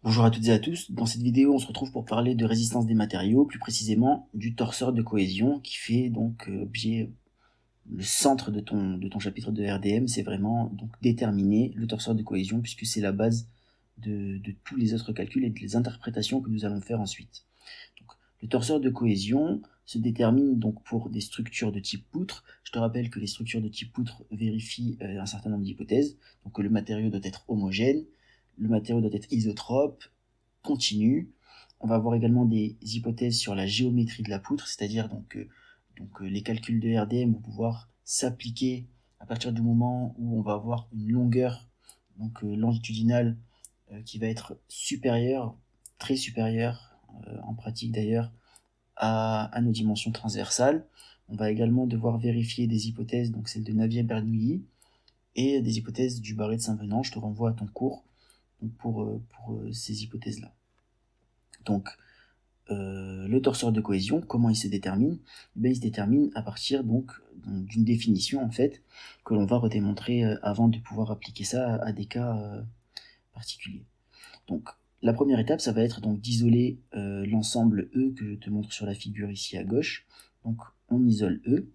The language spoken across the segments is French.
Bonjour à toutes et à tous, dans cette vidéo on se retrouve pour parler de résistance des matériaux, plus précisément du torseur de cohésion qui fait donc objet, le centre de ton chapitre de RDM, c'est vraiment donc déterminer le torseur de cohésion puisque c'est la base de tous les autres calculs et des interprétations que nous allons faire ensuite. Donc, le torseur de cohésion se détermine donc pour des structures de type poutre. Je te rappelle que les structures de type poutre vérifient un certain nombre d'hypothèses, donc que le matériau doit être homogène, le matériau doit être isotrope, continu. On va avoir également des hypothèses sur la géométrie de la poutre, c'est-à-dire les calculs de RDM vont pouvoir s'appliquer à partir du moment où on va avoir une longueur longitudinale qui va être supérieure, très supérieure, en pratique d'ailleurs, à nos dimensions transversales. On va également devoir vérifier des hypothèses, donc celle de Navier-Bernoulli, et des hypothèses du Barré de Saint-Venant. Je te renvoie à ton cours pour ces hypothèses-là. Donc, le torseur de cohésion, comment il se détermine? Il se détermine à partir d'une définition en fait que l'on va redémontrer avant de pouvoir appliquer ça à des cas particuliers. Donc, la première étape, ça va être donc d'isoler l'ensemble E que je te montre sur la figure ici à gauche. Donc, on isole E.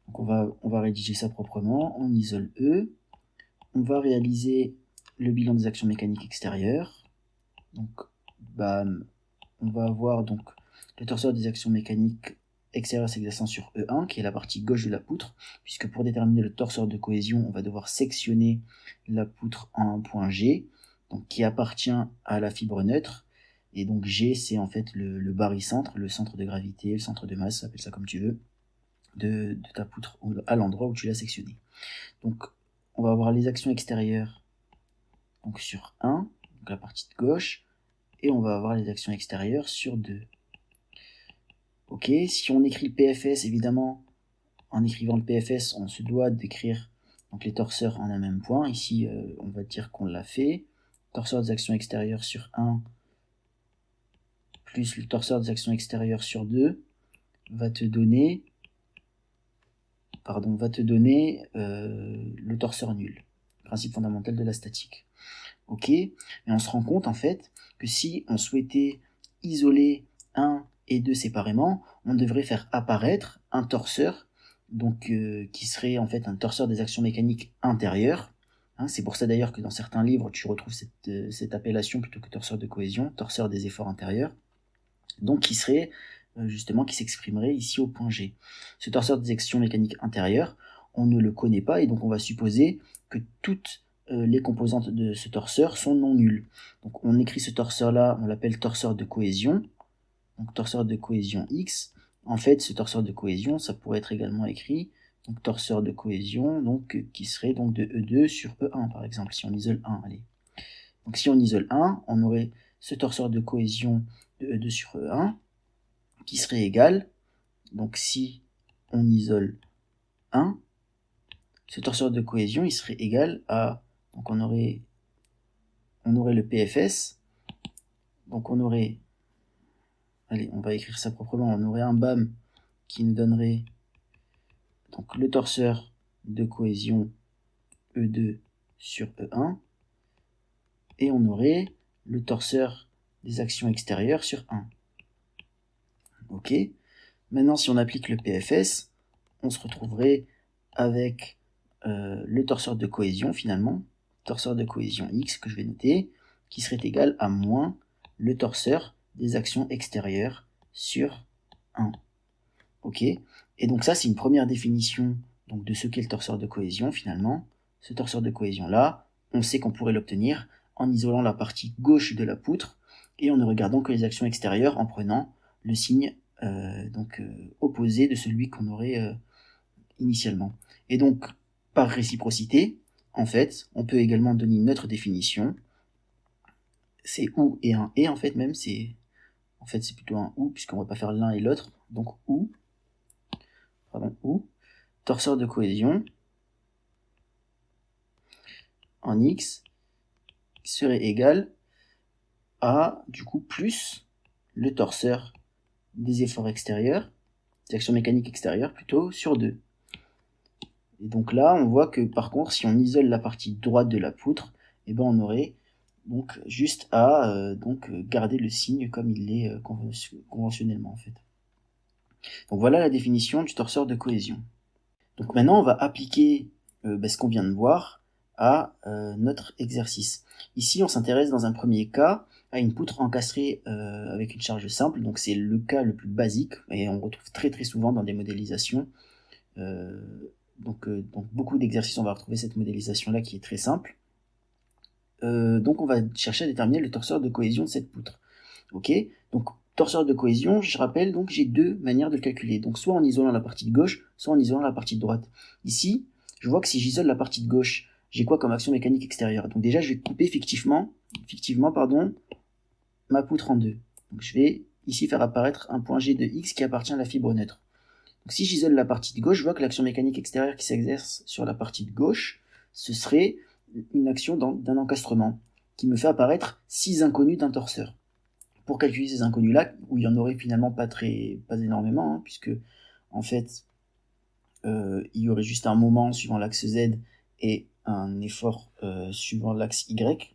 Donc, on va rédiger ça proprement. On isole E. On va réaliser le bilan des actions mécaniques extérieures. Donc, bam, on va avoir donc le torseur des actions mécaniques extérieures s'exerçant sur E1, qui est la partie gauche de la poutre, puisque pour déterminer le torseur de cohésion, on va devoir sectionner la poutre en un point G, donc qui appartient à la fibre neutre, et donc G, c'est en fait le barycentre, le centre de gravité, le centre de masse, appelle ça comme tu veux, de ta poutre à l'endroit où tu l'as sectionné. Donc, on va avoir les actions extérieures donc sur 1, donc la partie de gauche, et on va avoir les actions extérieures sur 2. Ok, si on écrit le PFS, évidemment, en écrivant le PFS, on se doit d'écrire donc les torseurs en un même point. Ici, on va dire qu'on l'a fait. Torseur des actions extérieures sur 1 plus le torseur des actions extérieures sur 2 va te donner, le torseur nul, principe fondamental de la statique. Ok, et on se rend compte en fait que si on souhaitait isoler 1 et 2 séparément, on devrait faire apparaître un torseur qui serait en fait un torseur des actions mécaniques intérieures. C'est pour ça d'ailleurs que dans certains livres tu retrouves cette appellation plutôt que torseur de cohésion, torseur des efforts intérieurs, donc qui serait qui s'exprimerait ici au point G. Ce torseur des actions mécaniques intérieures, on ne le connaît pas et donc on va supposer que toutes les composantes de ce torseur sont non nulles. Donc on écrit ce torseur-là, on l'appelle torseur de cohésion, donc torseur de cohésion X. En fait, ce torseur de cohésion, ça pourrait être également écrit donc torseur de cohésion qui serait donc de E2 sur E1 par exemple, si on isole 1. Allez. Donc si on isole 1, on aurait ce torseur de cohésion de E2 sur E1 qui serait égal, donc si on isole 1, ce torseur de cohésion il serait égal à, donc on aurait le PFS, donc on aurait, allez on va écrire ça proprement, on aurait un BAM qui nous donnerait donc le torseur de cohésion E2 sur E1, et on aurait le torseur des actions extérieures sur 1. Ok. Maintenant, si on applique le PFS, on se retrouverait avec le torseur de cohésion finalement, torseur de cohésion X que je vais noter, qui serait égal à moins le torseur des actions extérieures sur 1. Ok. Et donc ça, c'est une première définition donc, de ce qu'est le torseur de cohésion finalement. Ce torseur de cohésion-là, on sait qu'on pourrait l'obtenir en isolant la partie gauche de la poutre et en ne regardant que les actions extérieures en prenant le signe opposé de celui qu'on aurait initialement. Et donc, par réciprocité, en fait, on peut également donner une autre définition. C'est ou et un et, en fait, même, c'est plutôt un ou, puisqu'on ne va pas faire l'un et l'autre. Donc, ou, torseur de cohésion, en X, serait égal à, du coup, plus le torseur des efforts extérieurs, des actions mécaniques extérieures plutôt, sur 2. Et donc là, on voit que par contre, si on isole la partie droite de la poutre, on aurait donc juste à garder le signe comme il l'est conventionnellement en fait. Donc voilà la définition du torseur de cohésion. Donc maintenant on va appliquer ce qu'on vient de voir à notre exercice. Ici on s'intéresse dans un premier cas à une poutre encastrée avec une charge simple, donc c'est le cas le plus basique et on retrouve très très souvent dans des modélisations. Donc beaucoup d'exercices on va retrouver cette modélisation là qui est très simple. Donc on va chercher à déterminer le torseur de cohésion de cette poutre. Ok, donc torseur de cohésion, je rappelle, donc j'ai deux manières de le calculer. Donc soit en isolant la partie de gauche, soit en isolant la partie de droite. Ici, je vois que si j'isole la partie de gauche, j'ai quoi comme action mécanique extérieure? Donc déjà, je vais couper fictivement ma poutre en deux. Donc je vais ici faire apparaître un point G de X qui appartient à la fibre neutre. Donc si j'isole la partie de gauche, je vois que l'action mécanique extérieure qui s'exerce sur la partie de gauche, ce serait une action d'un encastrement qui me fait apparaître 6 inconnus d'un torseur. Pour calculer ces inconnus-là, où il y en aurait finalement pas énormément, hein, puisque en fait, il y aurait juste un moment suivant l'axe Z et un effort suivant l'axe Y,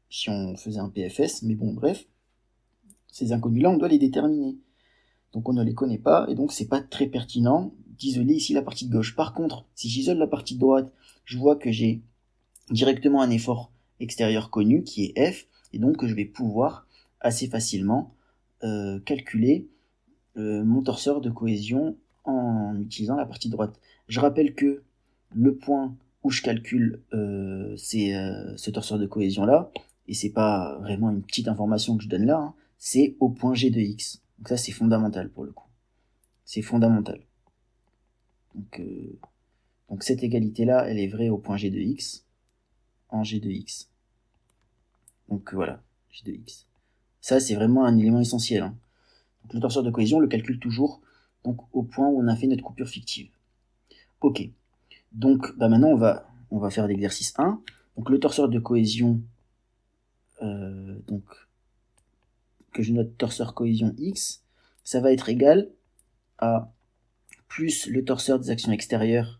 si on faisait un PFS, mais bon, bref, ces inconnus-là, on doit les déterminer. Donc on ne les connaît pas, et donc c'est pas très pertinent d'isoler ici la partie de gauche. Par contre, si j'isole la partie de droite, je vois que j'ai directement un effort extérieur connu, qui est F, et donc que je vais pouvoir assez facilement calculer mon torseur de cohésion en utilisant la partie droite. Je rappelle que le point où je calcule ce torseur de cohésion là, et c'est pas vraiment une petite information que je donne là, hein, c'est au point G de X. Donc ça c'est fondamental pour le coup. C'est fondamental. Donc cette égalité là, elle est vraie au point G de X, en G de X. Donc voilà, G de X. Ça c'est vraiment un élément essentiel. Hein. Donc, le torseur de cohésion, on le calcule toujours donc, au point où on a fait notre coupure fictive. Ok, donc maintenant on va faire l'exercice 1. Donc le torseur de cohésion, donc, que je note torseur cohésion X, ça va être égal à plus le torseur des actions extérieures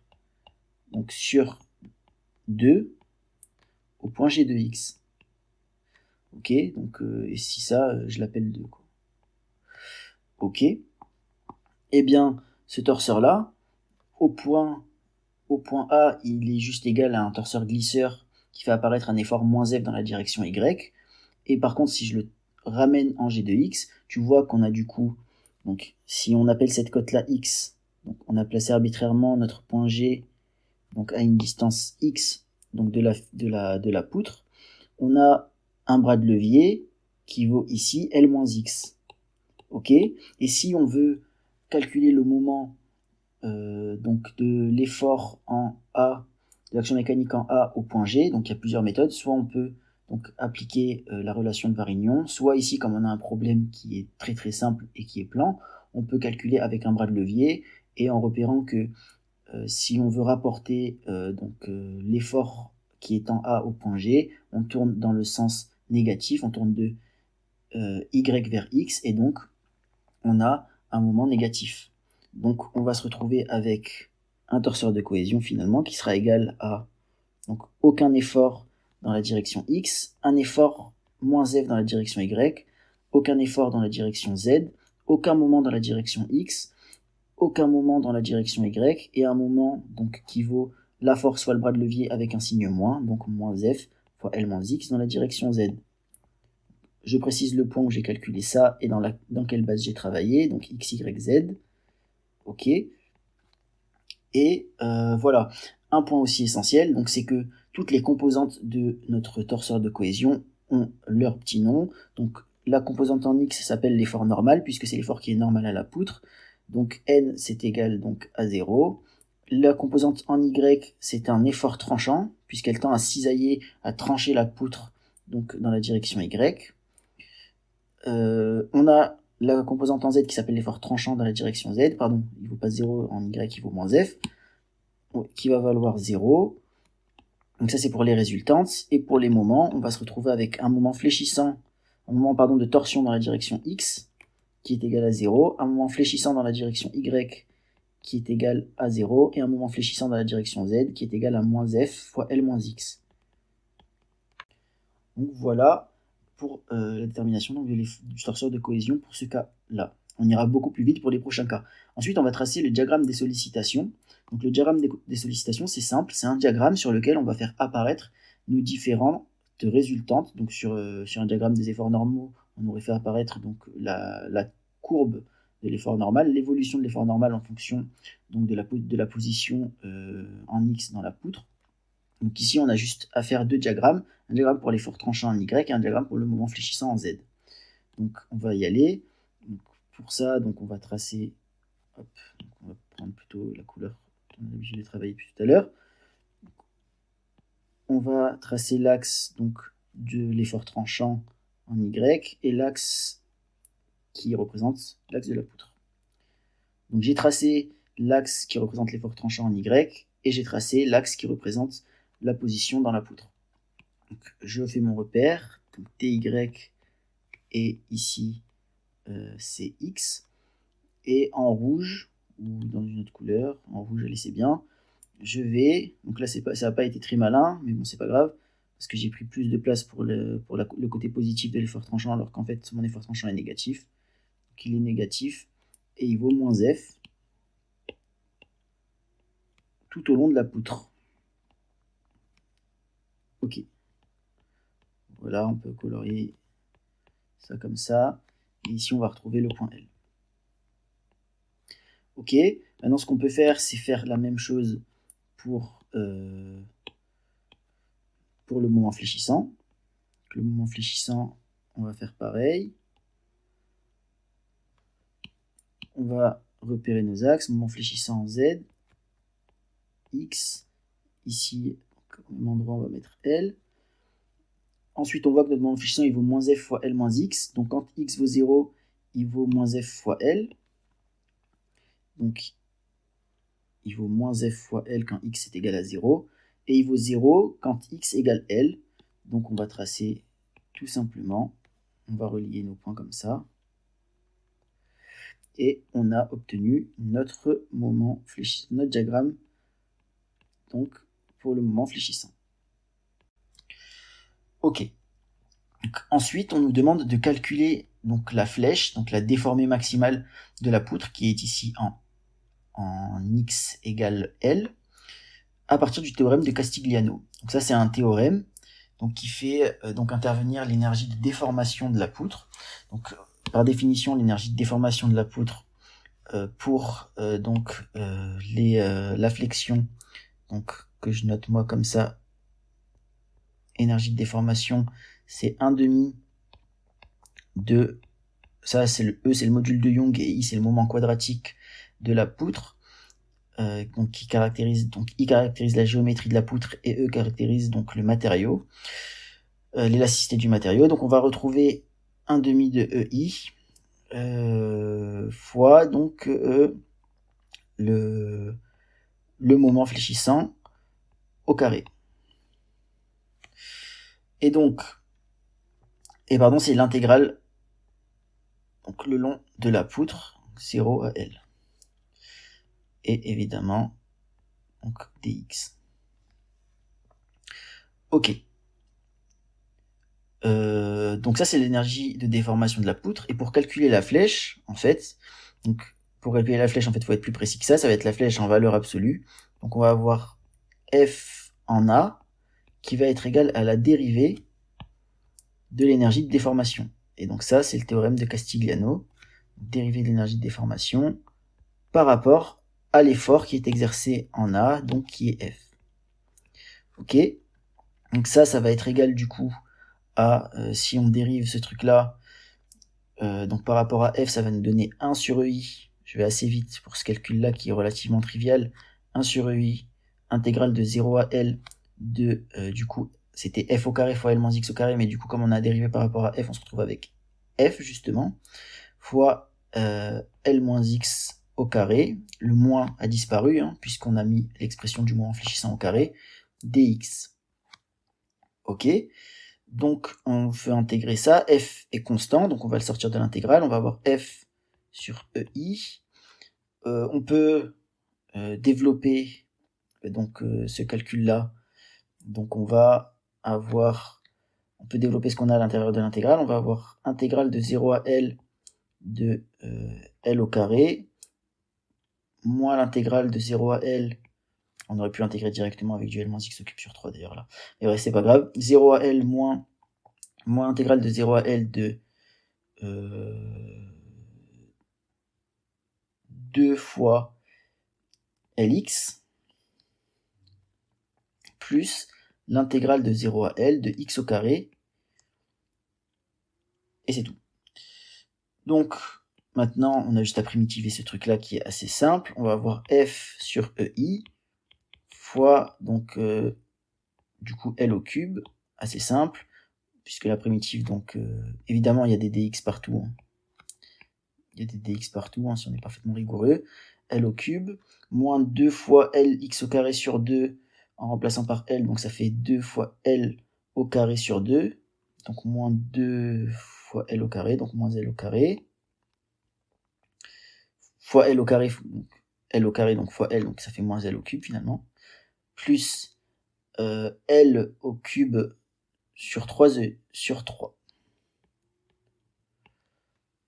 donc sur 2 au point G de X. Ok, donc et si ça, je l'appelle 2. Quoi. Ok, et bien ce torseur-là, au point A, il est juste égal à un torseur glisseur qui fait apparaître un effort moins F dans la direction Y. Et par contre, si je le ramène en G de X, tu vois qu'on a du coup, donc si on appelle cette cote-là X, donc on a placé arbitrairement notre point G donc à une distance X donc de la poutre, on a un bras de levier qui vaut ici L-X. Ok. Et si on veut calculer le moment donc de l'effort en A, de l'action mécanique en A au point G, donc il y a plusieurs méthodes, soit on peut donc appliquer la relation de Varignon, soit ici comme on a un problème qui est très très simple et qui est plan, on peut calculer avec un bras de levier et en repérant que si on veut rapporter l'effort qui est en A au point G, on tourne dans le sens négatif, on tourne de Y vers X et donc on a un moment négatif. Donc on va se retrouver avec un torseur de cohésion finalement qui sera égal à donc, aucun effort dans la direction X, un effort moins F dans la direction Y, aucun effort dans la direction Z, aucun moment dans la direction X, aucun moment dans la direction Y, et un moment donc, qui vaut la force fois le bras de levier avec un signe moins, donc moins F fois L moins X dans la direction Z. Je précise le point où j'ai calculé ça et dans quelle base j'ai travaillé, donc X, Y, Z. Ok. Et voilà. Un point aussi essentiel, donc c'est que toutes les composantes de notre torseur de cohésion ont leur petit nom. Donc la composante en X s'appelle l'effort normal, puisque c'est l'effort qui est normal à la poutre. Donc N, c'est égal donc à 0. La composante en Y, c'est un effort tranchant, puisqu'elle tend à cisailler, à trancher la poutre donc dans la direction Y. On a la composante en Z qui s'appelle l'effort tranchant dans la direction Z, pardon, il ne vaut pas 0, en Y il vaut moins F, qui va valoir 0. Donc ça c'est pour les résultantes, et pour les moments, on va se retrouver avec un moment fléchissant, un moment de torsion dans la direction X, qui est égal à 0, un moment fléchissant dans la direction Y, qui est égal à 0, et un moment fléchissant dans la direction Z, qui est égal à moins F fois L moins X. Donc voilà pour la détermination donc, du torseur de cohésion pour ce cas-là. On ira beaucoup plus vite pour les prochains cas. Ensuite, on va tracer le diagramme des sollicitations. Donc le diagramme des sollicitations, c'est simple, c'est un diagramme sur lequel on va faire apparaître nos différentes résultantes. Donc sur un diagramme des efforts normaux, on aurait fait apparaître donc, la courbe de l'effort normal, l'évolution de l'effort normal en fonction donc, de la position en X dans la poutre. Donc ici, on a juste à faire deux diagrammes, un diagramme pour l'effort tranchant en Y et un diagramme pour le moment fléchissant en Z. Donc on va y aller. Donc, pour ça, donc, on va tracer, hop, donc, on va prendre plutôt la couleur qu'on a l'habitude de travailler depuis tout à l'heure. On va tracer l'axe donc de l'effort tranchant en Y et l'axe qui représente l'axe de la poutre. Donc j'ai tracé l'axe qui représente l'effort tranchant en Y et j'ai tracé l'axe qui représente la position dans la poutre. Donc, je fais mon repère, donc TY et ici c'est X. Et en rouge, ou dans une autre couleur, en rouge allez c'est bien, je vais, donc là ça n'a pas été très malin, mais bon c'est pas grave, parce que j'ai pris plus de place pour le côté positif de l'effort tranchant, alors qu'en fait mon effort tranchant est négatif. Donc il est négatif, et il vaut moins F tout au long de la poutre. Ok. Voilà, on peut colorier ça comme ça. Et ici, on va retrouver le point L. Ok. Maintenant, ce qu'on peut faire, c'est faire la même chose pour le moment fléchissant. Donc, le moment fléchissant, on va faire pareil. On va repérer nos axes. Moment fléchissant en Z, X. Ici, au même endroit, on va mettre L. Ensuite, on voit que notre moment fléchissant, il vaut moins F fois L moins X. Donc, quand X vaut 0, il vaut moins F fois L. Donc, il vaut moins F fois L quand X est égal à 0. Et il vaut 0 quand X égale L. Donc, on va tracer tout simplement. On va relier nos points comme ça. Et on a obtenu notre moment fléchissant, notre diagramme donc, pour le moment fléchissant. Ok. Donc, ensuite, on nous demande de calculer donc, la flèche, donc la déformée maximale de la poutre, qui est ici en X égale L, à partir du théorème de Castigliano. Donc ça, c'est un théorème donc, qui fait donc intervenir l'énergie de déformation de la poutre. Donc, par définition, l'énergie de déformation de la poutre pour la flexion, donc que je note moi comme ça, énergie de déformation, c'est 1/2 de, ça c'est le E, c'est le module de Young, et I c'est le moment quadratique de la poutre, donc I caractérise la géométrie de la poutre et E caractérise donc le matériau, l'élasticité du matériau. Donc on va retrouver 1/2 de EI fois donc le moment fléchissant au carré. Et donc, c'est l'intégrale donc le long de la poutre, 0 à L. Et évidemment, donc dx. Ok. Donc ça, c'est l'énergie de déformation de la poutre. Et pour calculer la flèche, en fait, donc pour calculer la flèche, en fait, il faut être plus précis que ça. Ça va être la flèche en valeur absolue. Donc on va avoir F en A qui va être égal à la dérivée de l'énergie de déformation. Et donc ça, c'est le théorème de Castigliano. Dérivée de l'énergie de déformation par rapport à l'effort qui est exercé en A, donc qui est F. Ok. Donc ça va être égal du coup à, si on dérive ce truc-là, donc par rapport à F, ça va nous donner 1 sur EI. Je vais assez vite pour ce calcul-là qui est relativement trivial. 1 sur EI, intégrale de 0 à L de, du coup, c'était F au carré fois L moins X au carré, mais du coup, comme on a dérivé par rapport à F, on se retrouve avec F, justement, fois L moins X au carré. Le moins a disparu, hein, puisqu'on a mis l'expression du moment fléchissant au carré, dx. Ok. Donc, on fait intégrer ça. F est constant, donc on va le sortir de l'intégrale. On va avoir F sur EI. On peut développer donc ce calcul-là. Donc, on va avoir on peut développer ce qu'on a à l'intérieur de l'intégrale. On va avoir intégrale de 0 à L de L au carré, moins l'intégrale de 0 à L, on aurait pu intégrer directement avec du L moins x au cube sur 3 d'ailleurs là, mais ouais, c'est pas grave, 0 à L moins intégrale de 0 à L de 2 fois Lx, plus l'intégrale de 0 à L de x au carré, et c'est tout. Donc, maintenant, on a juste à primitiver ce truc-là qui est assez simple. On va avoir f sur EI fois, donc, du coup, L au cube, assez simple, puisque la primitive, donc, évidemment, il y a des dx partout. Hein. Il y a des dx partout, hein, si on est parfaitement rigoureux. L au cube, moins 2 fois Lx au carré sur 2, en remplaçant par L, donc ça fait 2 fois L au carré sur 2, donc moins 2 fois L au carré, donc moins L au carré, fois L au carré, donc L au carré, donc fois L, donc ça fait moins L au cube finalement, plus L au cube sur 3e sur 3.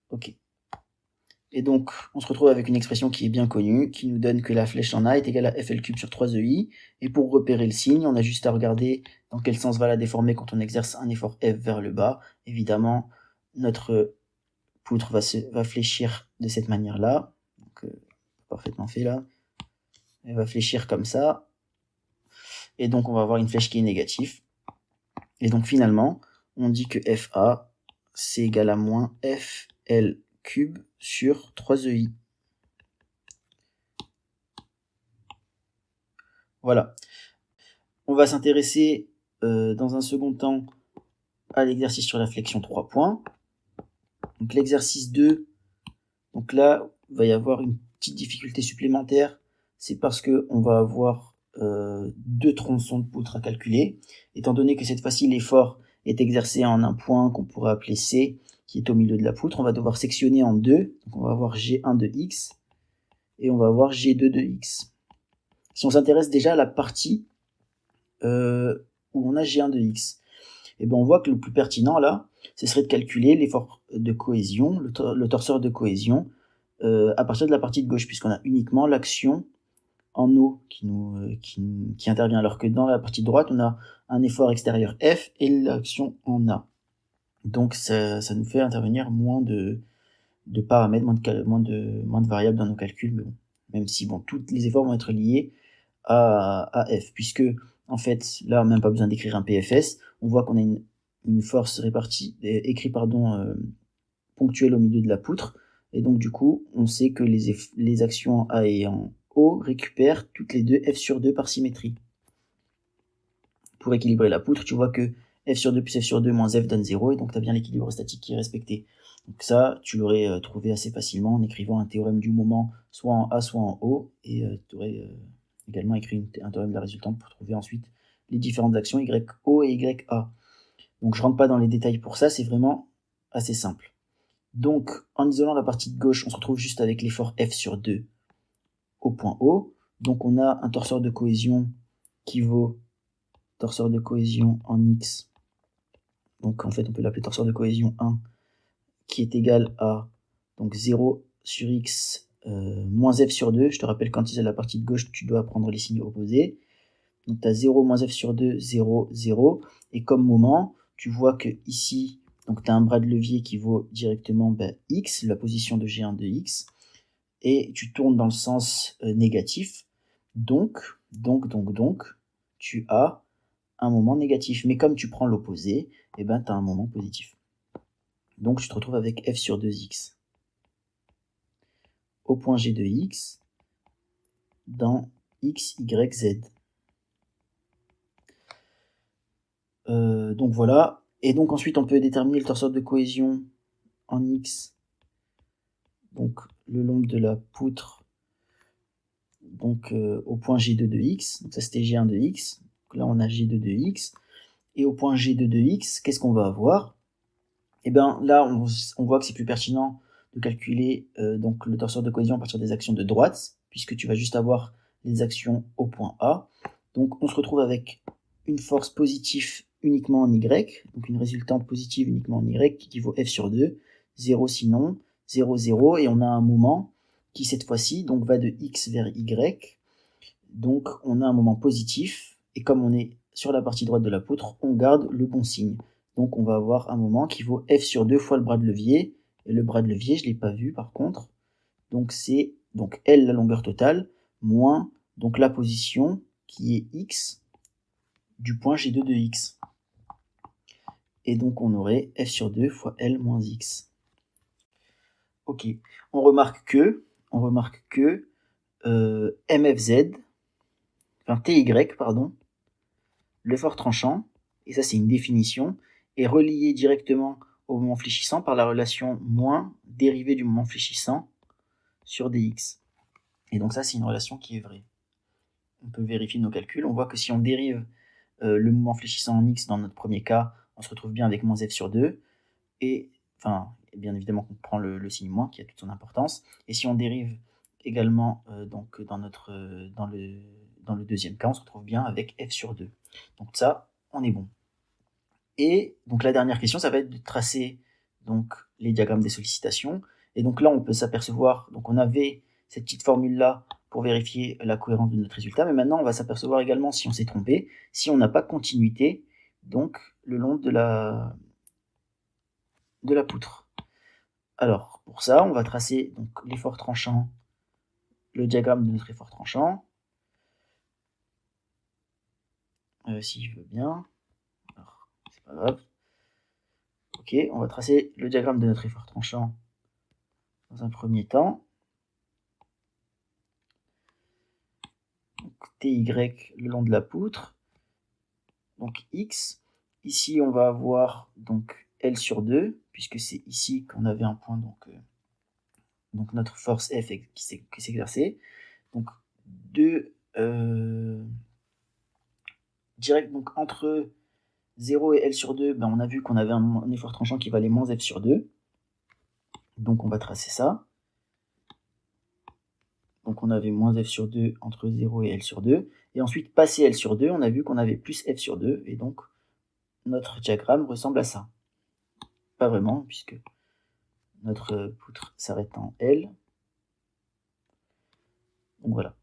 Ok. Et donc, on se retrouve avec une expression qui est bien connue, qui nous donne que la flèche en A est égale à FL cube sur 3EI. Et pour repérer le signe, on a juste à regarder dans quel sens va la déformer quand on exerce un effort F vers le bas. Évidemment, notre poutre va fléchir de cette manière-là. Donc, parfaitement fait là. Elle va fléchir comme ça. Et donc, on va avoir une flèche qui est négative. Et donc, finalement, on dit que FA, c'est égal à moins FL cube sur 3EI. Voilà. On va s'intéresser dans un second temps à l'exercice sur la flexion 3 points. Donc l'exercice 2, donc là, il va y avoir une petite difficulté supplémentaire. C'est parce qu'on va avoir 2 tronçons de poutre à calculer. Étant donné que cette fois-ci, l'effort est exercé en un point qu'on pourrait appeler C, qui est au milieu de la poutre, on va devoir sectionner en deux. Donc on va avoir G1 de X et on va avoir G2 de X. Si on s'intéresse déjà à la partie où on a G1 de X, et ben on voit que le plus pertinent là, ce serait de calculer l'effort de cohésion, le torseur de cohésion, à partir de la partie de gauche, puisqu'on a uniquement l'action en O qui intervient, alors que dans la partie de droite, on a un effort extérieur F et l'action en A. Donc ça nous fait intervenir moins de paramètres, moins de variables dans nos calculs, mais bon, même si bon, tous les efforts vont être liés à F, puisque en fait, là, même pas besoin d'écrire un PFS, on voit qu'on a une force ponctuelle au milieu de la poutre, et donc du coup, on sait que les actions en A et en O récupèrent toutes les deux F sur 2 par symétrie. Pour équilibrer la poutre, tu vois que F sur 2 plus F sur 2 moins F donne 0, et donc tu as bien l'équilibre statique qui est respecté. Donc ça, tu l'aurais trouvé assez facilement en écrivant un théorème du moment, soit en A, soit en O, et tu aurais également écrit un théorème de la résultante pour trouver ensuite les différentes actions YO et YA. Donc je rentre pas dans les détails pour ça, c'est vraiment assez simple. Donc en isolant la partie de gauche, on se retrouve juste avec l'effort F sur 2 au point O. Donc on a un torseur de cohésion qui vaut torseur de cohésion en X. Donc en fait on peut l'appeler torseur de cohésion 1 qui est égal à donc 0 sur X moins F sur 2. Je te rappelle, quand tu isoles la partie de gauche, tu dois prendre les signes opposés. Donc tu as 0 moins F sur 2, 0, 0. Et comme moment, tu vois que ici, donc tu as un bras de levier qui vaut directement X, la position de G1 de X. Et tu tournes dans le sens négatif. Donc, tu as un moment négatif. Mais comme tu prends l'opposé, eh ben, tu as un moment positif. Donc je te retrouve avec F sur 2X au point G de X dans X, Y, Z. Donc voilà. Et donc ensuite on peut déterminer le torseur de cohésion en X, donc le long de la poutre, donc au point G2 de X. Donc ça c'était G1 de X. Donc là on a G2 de X. Et au point G2 de X, qu'est-ce qu'on va avoir? Et bien là on voit que c'est plus pertinent de calculer donc le torseur de cohésion à partir des actions de droite, puisque tu vas juste avoir les actions au point A. Donc on se retrouve avec une force positive uniquement en Y, donc une résultante positive uniquement en Y qui vaut f sur 2, 0 sinon, 0, 0, et on a un moment qui cette fois-ci donc va de X vers Y, donc on a un moment positif, et comme on est sur la partie droite de la poutre, on garde le bon signe. Donc on va avoir un moment qui vaut f sur 2 fois le bras de levier, et le bras de levier je ne l'ai pas vu par contre, donc c'est donc L la longueur totale, moins donc la position qui est X du point G2 de X. Et donc on aurait f sur 2 fois L moins X. Ok, on remarque que MFZ, enfin TY, pardon, l'effort tranchant, et ça c'est une définition, est relié directement au moment fléchissant par la relation moins dérivée du moment fléchissant sur dx. Et donc ça c'est une relation qui est vraie. On peut vérifier nos calculs, on voit que si on dérive le mouvement fléchissant en x dans notre premier cas, on se retrouve bien avec moins f sur 2, et enfin bien évidemment qu'on prend le signe moins qui a toute son importance, et si on dérive également donc dans le deuxième cas, on se retrouve bien avec f sur 2. Donc ça, on est bon. Et donc la dernière question, ça va être de tracer donc les diagrammes des sollicitations. Et donc là, on peut s'apercevoir, donc on avait cette petite formule-là pour vérifier la cohérence de notre résultat, mais maintenant on va s'apercevoir également si on s'est trompé, si on n'a pas de continuité, donc le long de la poutre. Alors, pour ça, on va tracer donc l'effort tranchant, le diagramme de notre effort tranchant, si je veux bien. Alors, c'est pas grave. Ok, on va tracer le diagramme de notre effort tranchant dans un premier temps. Donc, TY le long de la poutre. Donc X. Ici, on va avoir donc L sur 2, puisque c'est ici qu'on avait un point, donc notre force F qui s'est exercée. Donc, direct, donc entre 0 et L sur 2, ben on a vu qu'on avait un effort tranchant qui valait moins F sur 2. Donc on va tracer ça. Donc on avait moins F sur 2 entre 0 et L sur 2. Et ensuite, passé L sur 2, on a vu qu'on avait plus F sur 2. Et donc, notre diagramme ressemble à ça. Pas vraiment, puisque notre poutre s'arrête en L. Donc voilà.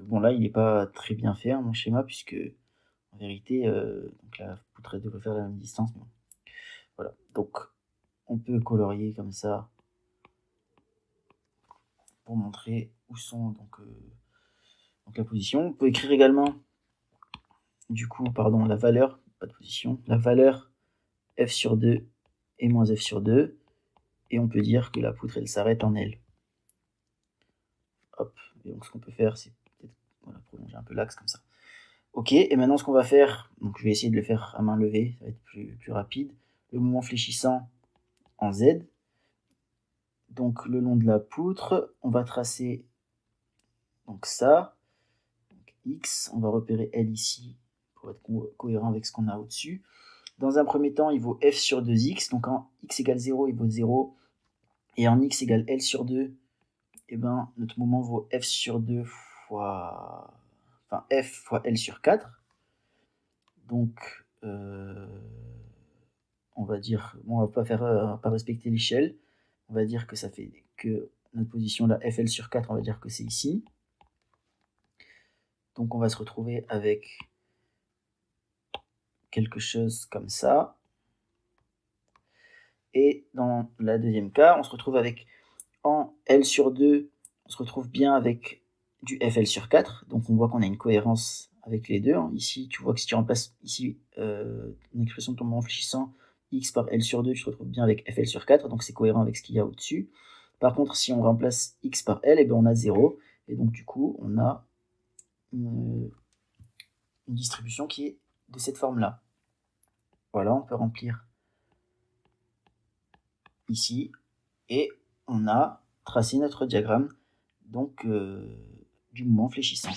Bon là, il n'est pas très bien fait, hein, mon schéma, puisque en vérité, donc la poutre devrait faire la même distance. Mais bon. Voilà. Donc on peut colorier comme ça pour montrer où sont donc la position. On peut écrire également du coup, pardon, la valeur, pas de position, la valeur f sur 2 et moins f sur 2, et on peut dire que la poutre elle s'arrête en L. Hop, et donc ce qu'on peut faire, c'est peut-être voilà, prolonger un peu l'axe comme ça. Ok, et maintenant ce qu'on va faire, donc je vais essayer de le faire à main levée, ça va être plus rapide. Le mouvement fléchissant en Z, donc le long de la poutre, on va tracer donc ça, donc X, on va repérer L ici pour être cohérent avec ce qu'on a au-dessus. Dans un premier temps, il vaut f sur 2x, donc en x égale 0, il vaut 0, et en x égale L sur 2, et ben, notre moment vaut f sur 2 fois, enfin f fois L sur 4. Donc, on va dire, bon, on va pas respecter l'échelle, on va dire que ça fait que notre position là, fl sur 4, on va dire que c'est ici. Donc on va se retrouver avec quelque chose comme ça. Et dans la deuxième cas, on se retrouve avec en L sur 2, on se retrouve bien avec du FL sur 4. Donc on voit qu'on a une cohérence avec les deux. Ici, tu vois que si tu remplaces ici une expression de ton moment fléchissant, x par L sur 2, tu te retrouves bien avec FL sur 4. Donc c'est cohérent avec ce qu'il y a au-dessus. Par contre, si on remplace x par L, et ben on a 0. Et donc du coup, on a une distribution qui est de cette forme-là. Voilà, on peut remplir ici. Et on a tracé notre diagramme donc du mouvement fléchissant.